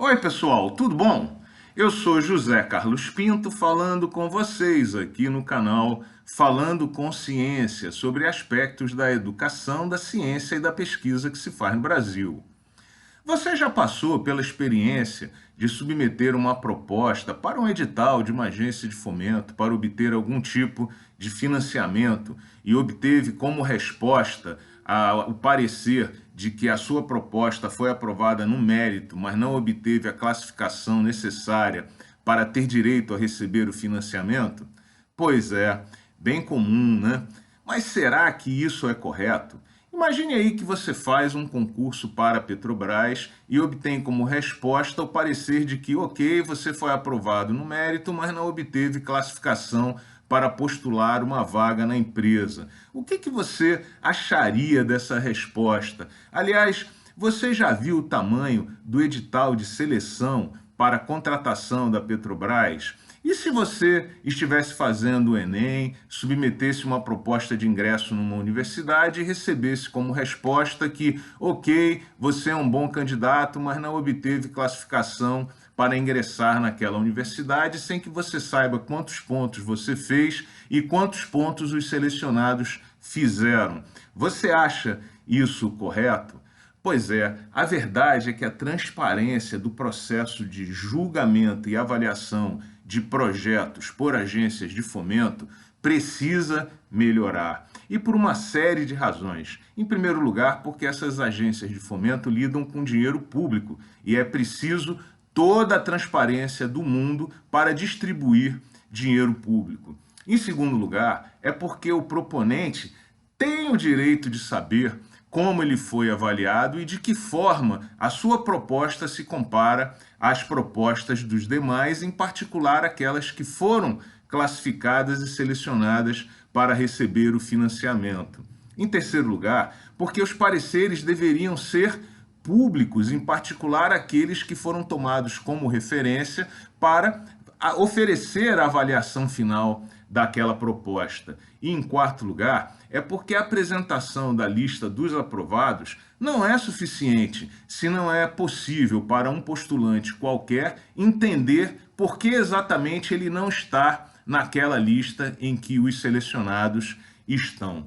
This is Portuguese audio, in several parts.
Oi, pessoal, tudo bom? Eu sou José Carlos Pinto falando com vocês aqui no canal Falando com Ciência sobre aspectos da educação, da ciência e da pesquisa que se faz no Brasil. Você já passou pela experiência de submeter uma proposta para um edital de uma agência de fomento para obter algum tipo de financiamento e obteve como resposta o parecer de que a sua proposta foi aprovada no mérito, mas não obteve a classificação necessária para ter direito a receber o financiamento? Pois é, bem comum, né? Mas será que isso é correto? Imagine aí que você faz um concurso para a Petrobras e obtém como resposta o parecer de que, ok, você foi aprovado no mérito, mas não obteve classificação para postular uma vaga na empresa. O que você acharia dessa resposta? Aliás, você já viu o tamanho do edital de seleção para a contratação da Petrobras? E se você estivesse fazendo o Enem, submetesse uma proposta de ingresso numa universidade e recebesse como resposta que, ok, você é um bom candidato, mas não obteve classificação para ingressar naquela universidade sem que você saiba quantos pontos você fez e quantos pontos os selecionados fizeram. Você acha isso correto? Pois é, a verdade é que a transparência do processo de julgamento e avaliação de projetos por agências de fomento precisa melhorar. E por uma série de razões. Em primeiro lugar, porque essas agências de fomento lidam com dinheiro público e é preciso toda a transparência do mundo para distribuir dinheiro público. Em segundo lugar, é porque o proponente tem o direito de saber como ele foi avaliado e de que forma a sua proposta se compara às propostas dos demais, em particular aquelas que foram classificadas e selecionadas para receber o financiamento. Em terceiro lugar, porque os pareceres deveriam ser públicos, em particular aqueles que foram tomados como referência para oferecer a avaliação final daquela proposta. E em quarto lugar, é porque a apresentação da lista dos aprovados não é suficiente se não é possível para um postulante qualquer entender por que exatamente ele não está naquela lista em que os selecionados estão.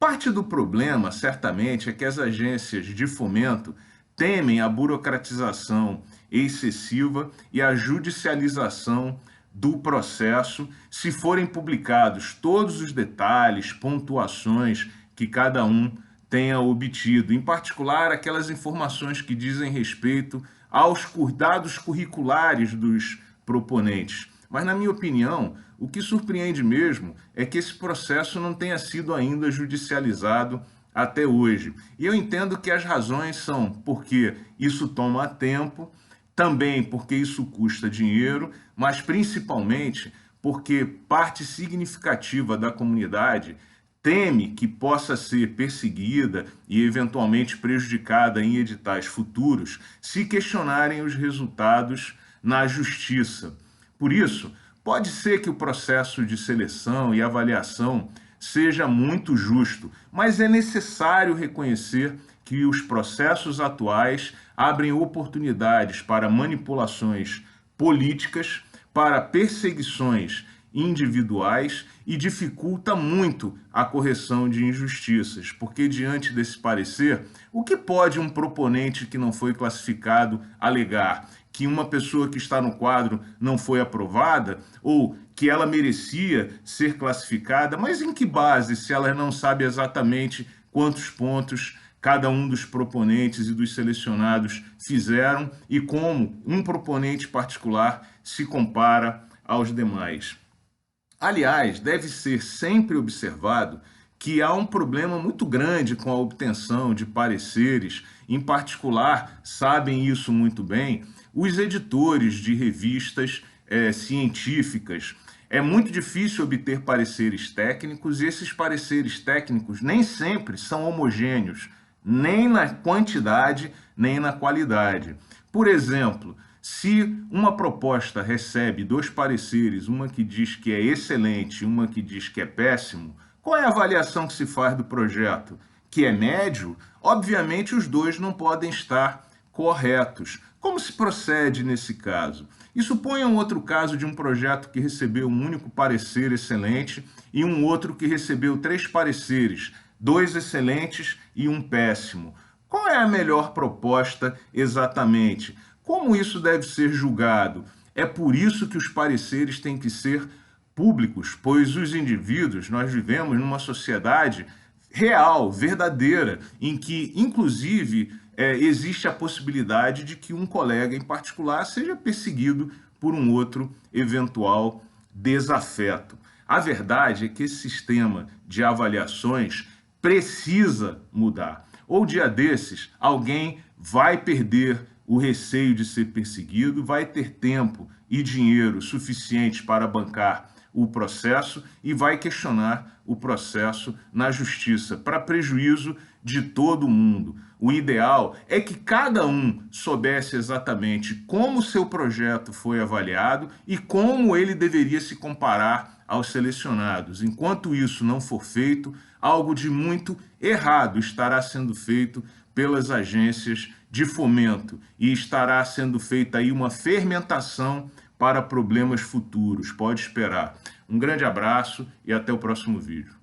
Parte do problema, certamente, é que as agências de fomento temem a burocratização excessiva e a judicialização do processo se forem publicados todos os detalhes, pontuações que cada um tenha obtido, em particular aquelas informações que dizem respeito aos dados curriculares dos proponentes. Mas, na minha opinião, o que surpreende mesmo é que esse processo não tenha sido ainda judicializado até hoje. E eu entendo que as razões são porque isso toma tempo, também porque isso custa dinheiro, mas principalmente porque parte significativa da comunidade teme que possa ser perseguida e eventualmente prejudicada em editais futuros se questionarem os resultados na justiça. Por isso, pode ser que o processo de seleção e avaliação seja muito justo, mas é necessário reconhecer que os processos atuais abrem oportunidades para manipulações políticas, para perseguições individuais e dificulta muito a correção de injustiças, porque diante desse parecer, o que pode um proponente que não foi classificado alegar? Que uma pessoa que está no quadro não foi aprovada ou que ela merecia ser classificada, mas em que base, se ela não sabe exatamente quantos pontos cada um dos proponentes e dos selecionados fizeram e como um proponente particular se compara aos demais? Aliás, deve ser sempre observado que há um problema muito grande com a obtenção de pareceres, em particular, sabem isso muito bem, os editores de revistas científicas. É muito difícil obter pareceres técnicos e esses pareceres técnicos nem sempre são homogêneos, nem na quantidade, nem na qualidade. Por exemplo, se uma proposta recebe dois pareceres, uma que diz que é excelente e uma que diz que é péssimo, qual é a avaliação que se faz do projeto? Que é médio? Obviamente os dois não podem estar corretos. Como se procede nesse caso? E suponha um outro caso de um projeto que recebeu um único parecer excelente e um outro que recebeu 3 pareceres, 2 excelentes e um péssimo. Qual é a melhor proposta exatamente? Como isso deve ser julgado? É por isso que os pareceres têm que ser públicos, pois os indivíduos, nós vivemos numa sociedade real, verdadeira, em que, inclusive, existe a possibilidade de que um colega em particular seja perseguido por um outro eventual desafeto. A verdade é que esse sistema de avaliações precisa mudar. Ou dia desses, alguém vai perder o receio de ser perseguido, vai ter tempo e dinheiro suficiente para bancar o processo e vai questionar o processo na justiça, para prejuízo de todo mundo. O ideal é que cada um soubesse exatamente como o seu projeto foi avaliado e como ele deveria se comparar aos selecionados. Enquanto isso não for feito, algo de muito errado estará sendo feito pelas agências de fomento e estará sendo feita aí uma fermentação para problemas futuros. Pode esperar. Um grande abraço e até o próximo vídeo.